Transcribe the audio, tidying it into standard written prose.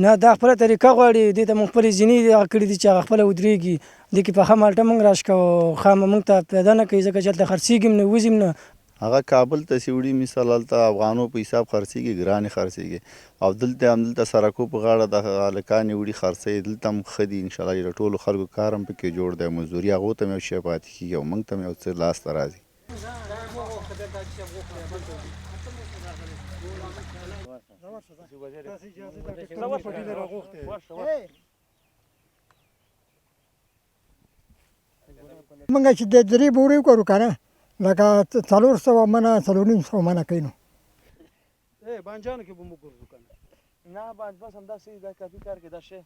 نه دا خپله طریقه غواړي دې ته موږ خپلې زینې دغه کړي دي چې هغه خپله ودرېږي دې کې پخه مالټه موږ راشکوو خامه موږ ته پیدا نه کوي ځکه چې هلته خرڅېږي هم نه وځي هم نه هغه کابل ته چې وړي مثال هلته افغانو په حساب خرڅېږي ګرانې خرڅېږي او دلته سرکو په غاړه د هلکانې وړي خرڅوي دلته هم ښه دي انشاءالله د ټولو خلکو کار هم پکې جوړ دی مزدوري هغو ته هم یو شی پاتې کېږي او موږ ته هم یو څه لاسته راځي موږ چې د درې بورې وکړو که نه لکه 400 منه 450 منه کوي نو بانجانو کې به موږ ګرځو که نه بس همداسې دا کافي کار کې دا شی